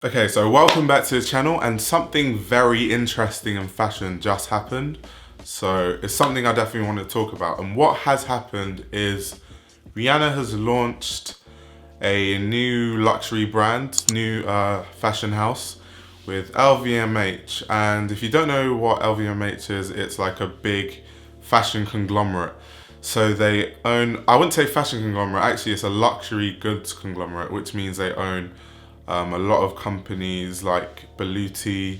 Okay, so welcome back to the channel, and something very interesting in fashion just happened. So it's something I definitely want to talk about. And what has happened is Rihanna has launched a new luxury brand, new fashion house with LVMH. And if you don't know what LVMH is, it's like a big fashion conglomerate. So they own, I wouldn't say fashion conglomerate, actually it's a luxury goods conglomerate, which means they own a lot of companies like Berluti,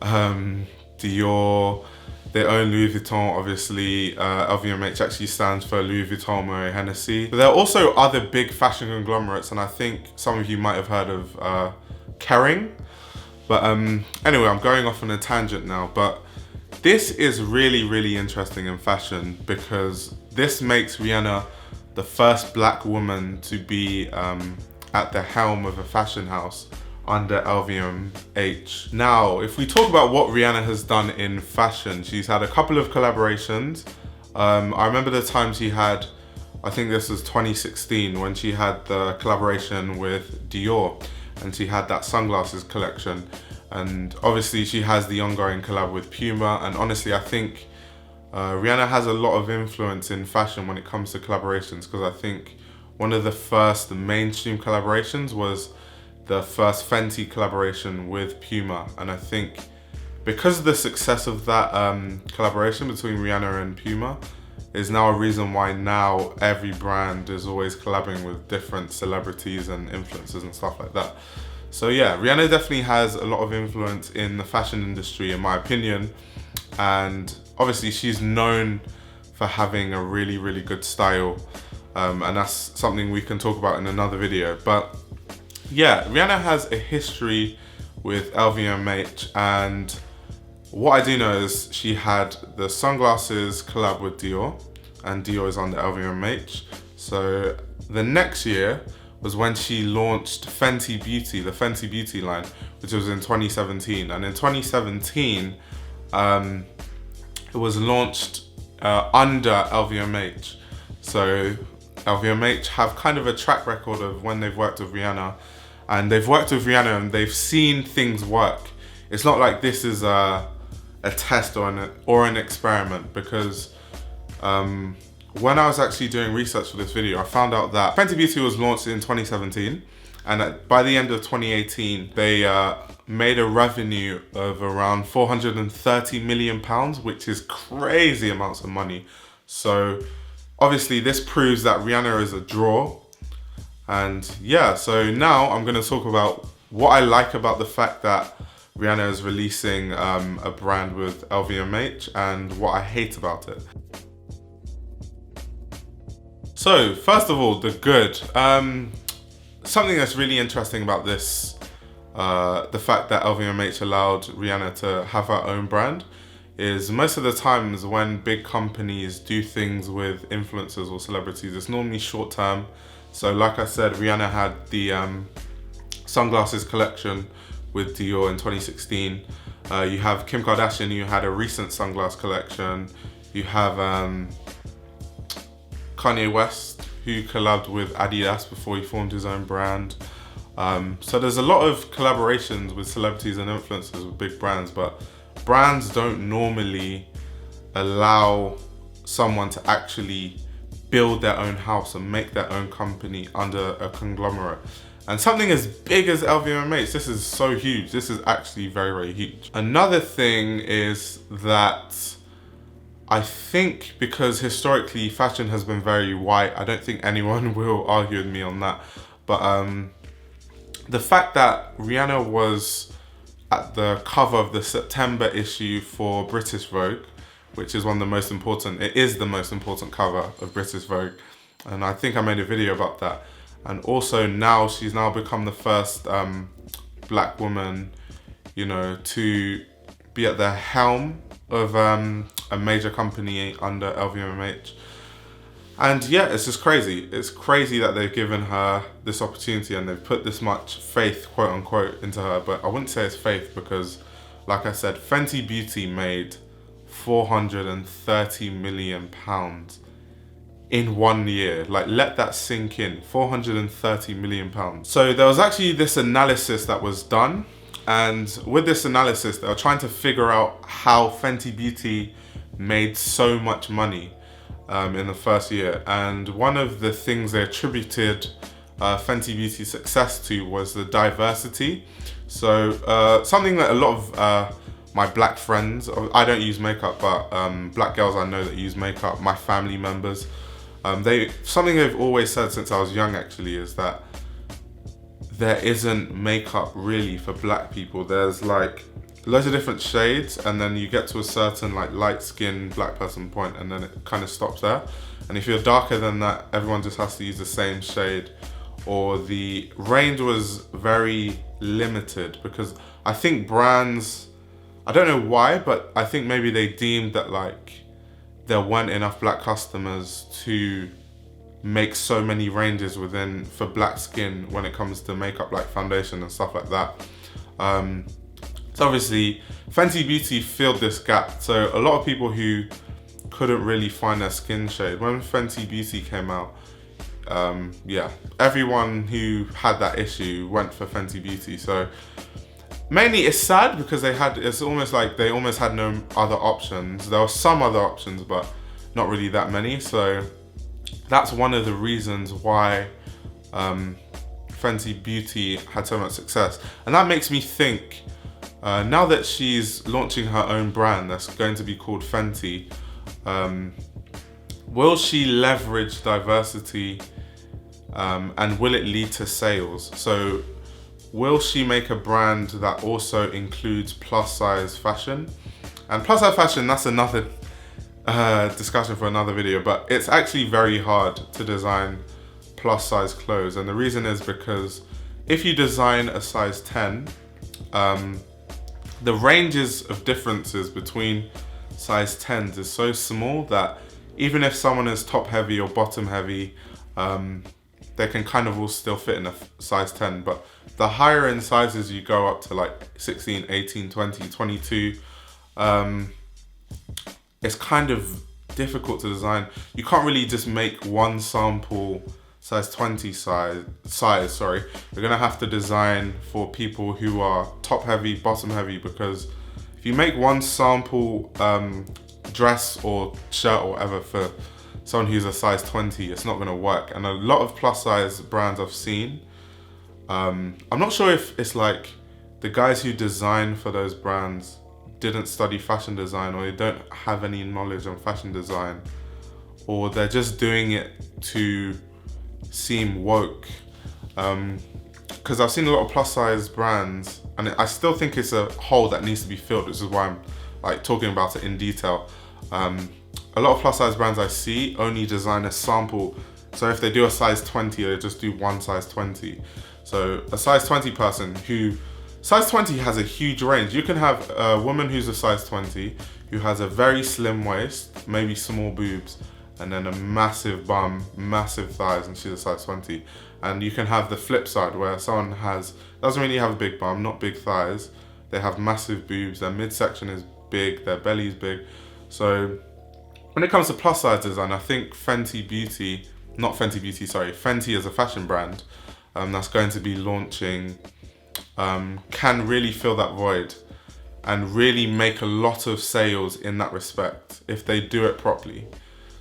Dior. They own Louis Vuitton, obviously. LVMH actually stands for Louis Vuitton Moet Hennessy. But there are also other big fashion conglomerates, and I think some of you might have heard of Kering. But anyway, I'm going off on a tangent now. But this is really, really interesting in fashion because this makes Rihanna the first black woman to be at the helm of a fashion house under LVMH. Now, if we talk about what Rihanna has done in fashion, she's had a couple of collaborations. I remember the time she had, I think this was 2016, when she had the collaboration with Dior, and she had that sunglasses collection. And obviously she has the ongoing collab with Puma, and honestly I think Rihanna has a lot of influence in fashion when it comes to collaborations, because I think one of the first mainstream collaborations was the first Fenty collaboration with Puma. And I think because of the success of that collaboration between Rihanna and Puma is now a reason why now every brand is always collabing with different celebrities and influencers and stuff like that. So yeah, Rihanna definitely has a lot of influence in the fashion industry in my opinion. And obviously she's known for having a really, really good style. And that's something we can talk about in another video. But yeah, Rihanna has a history with LVMH, and what I do know is she had the sunglasses collab with Dior, and Dior is under LVMH. So the next year was when she launched Fenty Beauty, the Fenty Beauty line, which was in 2017. And in 2017, it was launched under LVMH. So LVMH have kind of a track record of when they've worked with Rihanna, and they've worked with Rihanna and they've seen things work. It's not like this is a test or an experiment, because when I was actually doing research for this video, I found out that Fenty Beauty was launched in 2017, and by the end of 2018, they made a revenue of around £430 million, which is crazy amounts of money. So obviously this proves that Rihanna is a draw. And yeah, so now I'm going to talk about what I like about the fact that Rihanna is releasing a brand with LVMH and what I hate about it. So first of all, the good. Something that's really interesting about this, the fact that LVMH allowed Rihanna to have her own brand, is most of the times when big companies do things with influencers or celebrities, it's normally short term. So like I said, Rihanna had the sunglasses collection with Dior in 2016. You have Kim Kardashian, who had a recent sunglass collection. You have Kanye West, who collabed with Adidas before he formed his own brand. So there's a lot of collaborations with celebrities and influencers with big brands, but brands don't normally allow someone to actually build their own house and make their own company under a conglomerate. And something as big as LVMH, this is so huge. This is actually very, very huge. Another thing is that I think because historically fashion has been very white, I don't think anyone will argue with me on that. But the fact that Rihanna was at the cover of the September issue for British Vogue, which is one of the most important, it is the most important cover of British Vogue. And I think I made a video about that. And also now she's now become the first black woman, you know, to be at the helm of a major company under LVMH. And yeah, it's just crazy. It's crazy that they've given her this opportunity and they've put this much faith, quote unquote, into her. But I wouldn't say it's faith because, like I said, Fenty Beauty made £430 million in 1 year. Like, let that sink in. £430 million. So there was actually this analysis that was done, and with this analysis they were trying to figure out how Fenty Beauty made so much money in the first year. And one of the things they attributed Fenty Beauty's success to was the diversity. So something that a lot of my black friends, I don't use makeup, but black girls I know that use makeup, my family members, something they've always said since I was young actually is that there isn't makeup really for black people. There's like loads of different shades, and then you get to a certain like light skin black person point, and then it kind of stops there. And if you're darker than that, everyone just has to use the same shade, or the range was very limited because I think brands, I don't know why, but I think maybe they deemed that like there weren't enough black customers to make so many ranges for black skin when it comes to makeup like foundation and stuff like that. So obviously Fenty Beauty filled this gap. So a lot of people who couldn't really find their skin shade, when Fenty Beauty came out, yeah, everyone who had that issue went for Fenty Beauty. So mainly it's sad because it's almost like they almost had no other options. There were some other options, but not really that many. So that's one of the reasons why Fenty Beauty had so much success. And that makes me think, now that she's launching her own brand that's going to be called Fenty, will she leverage diversity and will it lead to sales? So will she make a brand that also includes plus size fashion? And plus size fashion, that's another discussion for another video, but it's actually very hard to design plus size clothes. And the reason is because if you design a size 10, the ranges of differences between size 10s is so small that even if someone is top heavy or bottom heavy, they can kind of all still fit in a size 10. But the higher end sizes you go up to, like 16, 18, 20, 22, it's kind of difficult to design. You can't really just make one sample size 20 size, sorry. You're gonna have to design for people who are top heavy, bottom heavy, because if you make one sample dress or shirt or whatever for someone who's a size 20, it's not gonna work. And a lot of plus size brands I've seen, I'm not sure if it's like the guys who design for those brands didn't study fashion design, or they don't have any knowledge on fashion design, or they're just doing it to seem woke. Because I've seen a lot of plus size brands, and I still think it's a hole that needs to be filled, which is why I'm like talking about it in detail. A lot of plus size brands I see only design a sample. So if they do a size 20, they just do one size 20. So a size 20 person size 20 has a huge range. You can have a woman who's a size 20 who has a very slim waist, maybe small boobs, and then a massive bum, massive thighs, and she's a size 20. And you can have the flip side where someone doesn't really have a big bum, not big thighs. They have massive boobs, their midsection is big, their belly is big. So when it comes to plus size design, I think Fenty as a fashion brand that's going to be launching can really fill that void and really make a lot of sales in that respect if they do it properly.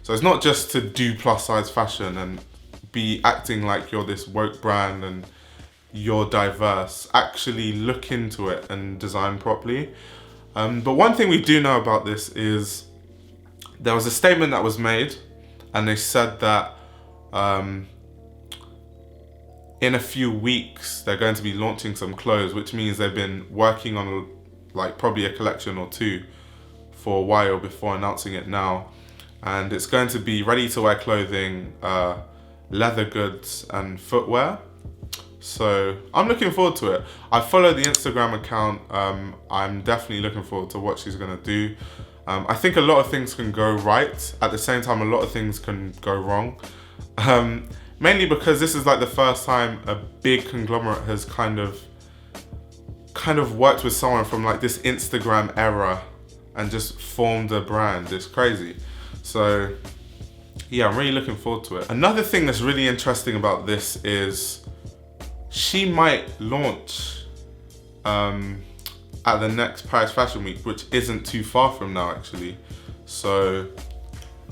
So it's not just to do plus size fashion and be acting like you're this woke brand and you're diverse. Actually look into it and design properly. But one thing we do know about this is there was a statement that was made, and they said that in a few weeks they're going to be launching some clothes, which means they've been working on like probably a collection or two for a while before announcing it now. And it's going to be ready to wear clothing, leather goods and footwear. So I'm looking forward to it. I follow the Instagram account. I'm definitely looking forward to what she's gonna do. I think a lot of things can go right. At the same time, a lot of things can go wrong. Mainly because this is like the first time a big conglomerate has kind of worked with someone from like this Instagram era and just formed a brand. It's crazy. So yeah, I'm really looking forward to it. Another thing that's really interesting about this is she might launch at the next Paris Fashion Week, which isn't too far from now actually. So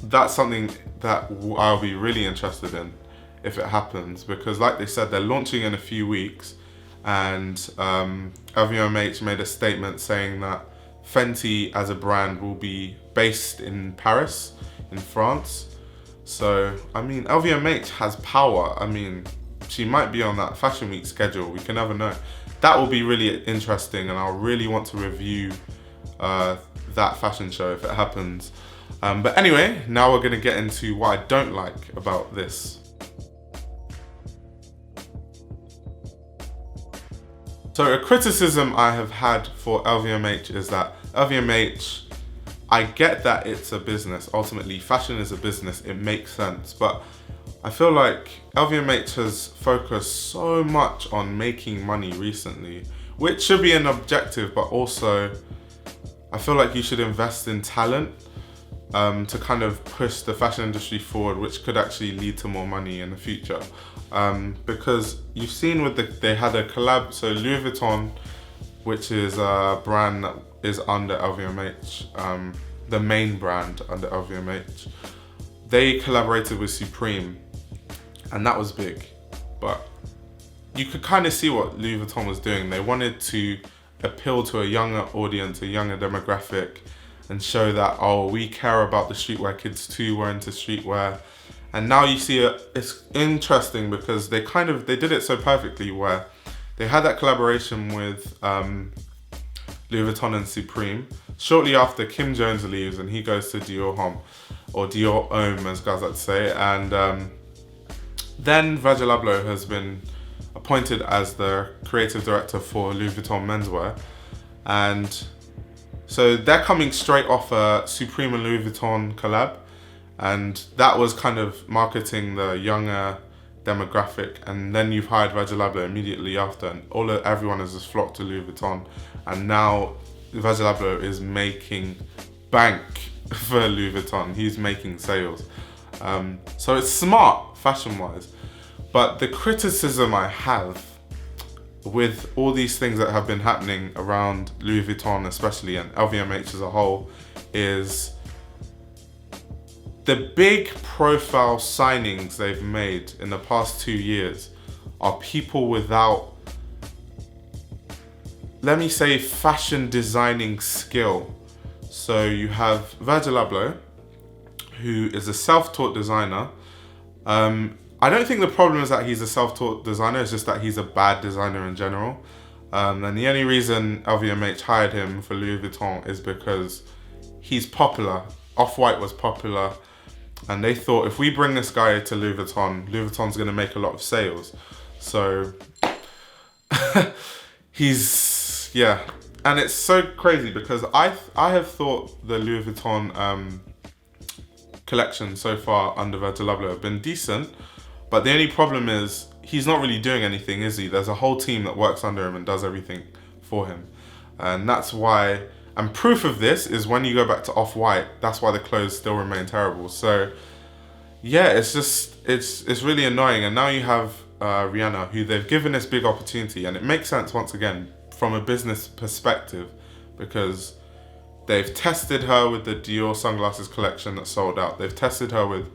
that's something that I'll be really interested in if it happens, because like they said, they're launching in a few weeks, and LVMH made a statement saying that Fenty as a brand will be based in Paris, in France. So, I mean, LVMH has power. I mean, she might be on that Fashion Week schedule. We can never know. That will be really interesting, and I'll really want to review that fashion show if it happens. But anyway, now we're gonna get into what I don't like about this. So a criticism I have had for LVMH is that LVMH, I get that it's a business. Ultimately, fashion is a business. It makes sense. But I feel like LVMH has focused so much on making money recently, which should be an objective, but also I feel like you should invest in talent to kind of push the fashion industry forward, which could actually lead to more money in the future. Because you've seen with they had a collab, so Louis Vuitton, which is a brand that is under LVMH, the main brand under LVMH, they collaborated with Supreme, and that was big. But you could kind of see what Louis Vuitton was doing. They wanted to appeal to a younger audience, a younger demographic, and show that, oh, we care about the streetwear kids too, we're into streetwear. And now you see it's interesting because they did it so perfectly, where they had that collaboration with Louis Vuitton and Supreme shortly after Kim Jones leaves and he goes to Dior Homme, or Dior Homme as guys like to say. And then Virgil Abloh has been appointed as the creative director for Louis Vuitton menswear. And so they're coming straight off a Supreme and Louis Vuitton collab. And that was kind of marketing the younger demographic. And then you've hired Virgil Abloh immediately after, and everyone has just flocked to Louis Vuitton. And now Virgil Abloh is making bank for Louis Vuitton. He's making sales. So it's smart fashion-wise. But the criticism I have with all these things that have been happening around Louis Vuitton especially, and LVMH as a whole, is the big profile signings they've made in the past 2 years are people without, let me say, fashion designing skill. So you have Virgil Abloh, who is a self-taught designer. I don't think the problem is that he's a self-taught designer, it's just that he's a bad designer in general. And the only reason LVMH hired him for Louis Vuitton is because he's popular. Off-White was popular, and they thought, if we bring this guy to Louis Vuitton's gonna make a lot of sales. So yeah. And it's so crazy because I have thought the Louis Vuitton collection so far under Virgil Abloh have been decent, but the only problem is he's not really doing anything, is he? There's a whole team that works under him and does everything for him. And that's why, and proof of this is when you go back to Off-White, that's why the clothes still remain terrible. So yeah, it's just, it's really annoying. And now you have Rihanna, who they've given this big opportunity, and it makes sense once again from a business perspective, because they've tested her with the Dior sunglasses collection that sold out. They've tested her with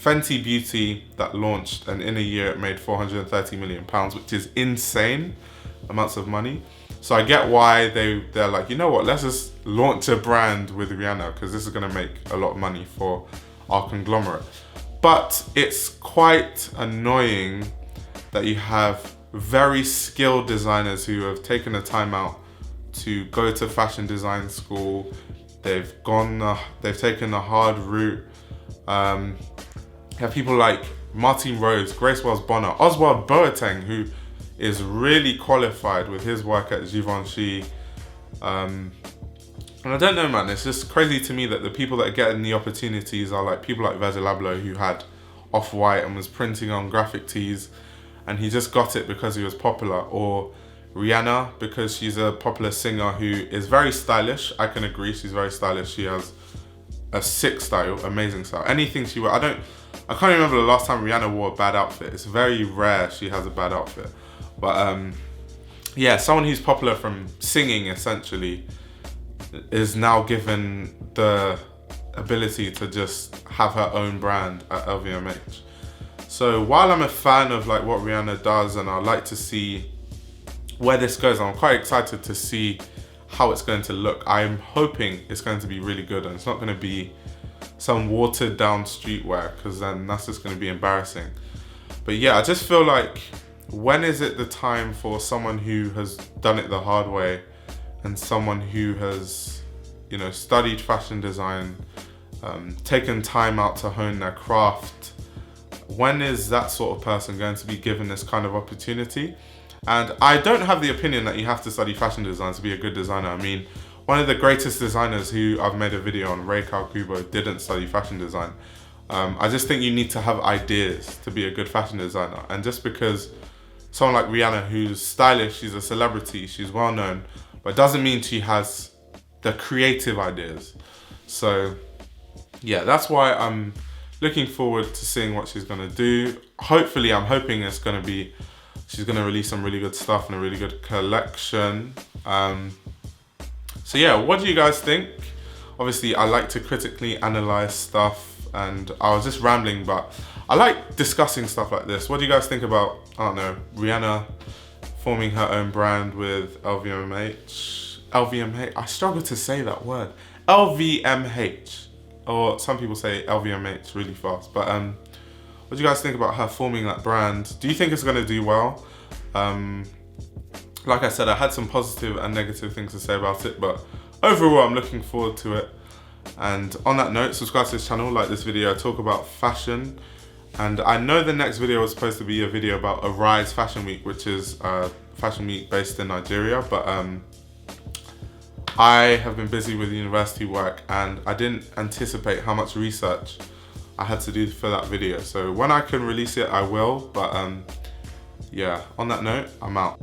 Fenty Beauty that launched, and in a year it made 430 million pounds, which is insane amounts of money. So I get why they're like, you know what, let's just launch a brand with Rihanna, because this is gonna make a lot of money for our conglomerate. But it's quite annoying that you have very skilled designers who have taken the time out to go to fashion design school. They've taken the hard route. You have people like Martine Rose, Grace Wells Bonner, Oswald Boateng, who is really qualified with his work at Givenchy. And I don't know, man, it's just crazy to me that the people that are getting the opportunities are like people like Virgil Abloh, who had Off-White and was printing on graphic tees, and he just got it because he was popular. Or Rihanna, because she's a popular singer who is very stylish. I can agree, she's very stylish. She has a sick style, amazing style. Anything she wears, I can't remember the last time Rihanna wore a bad outfit. It's very rare she has a bad outfit. But yeah, someone who's popular from singing essentially is now given the ability to just have her own brand at LVMH. So while I'm a fan of like what Rihanna does and I'd like to see where this goes, I'm quite excited to see how it's going to look. I'm hoping it's going to be really good and it's not going to be some watered down streetwear, because then that's just going to be embarrassing. But yeah, I just feel like, when is it the time for someone who has done it the hard way and someone who has, you know, studied fashion design, taken time out to hone their craft, when is that sort of person going to be given this kind of opportunity? And I don't have the opinion that you have to study fashion design to be a good designer. I mean, one of the greatest designers who I've made a video on, Ray Kawakubo, didn't study fashion design. I just think you need to have ideas to be a good fashion designer. And just because someone like Rihanna, who's stylish, she's a celebrity, she's well known, but doesn't mean she has the creative ideas. So yeah, that's why I'm looking forward to seeing what she's gonna do. Hopefully, I'm hoping it's gonna be, she's gonna release some really good stuff and a really good collection. So yeah, what do you guys think? Obviously, I like to critically analyze stuff, and I was just rambling, but I like discussing stuff like this. What do you guys think about, I don't know, Rihanna forming her own brand with LVMH? LVMH, I struggle to say that word. LVMH, or some people say LVMH really fast. But what do you guys think about her forming that brand? Do you think it's gonna do well? Like I said, I had some positive and negative things to say about it, but overall, I'm looking forward to it. And on that note, subscribe to this channel, like this video, I talk about fashion. And I know the next video was supposed to be a video about Arise Fashion Week, which is a fashion week based in Nigeria, but I have been busy with university work and I didn't anticipate how much research I had to do for that video. So when I can release it, I will, but yeah, on that note, I'm out.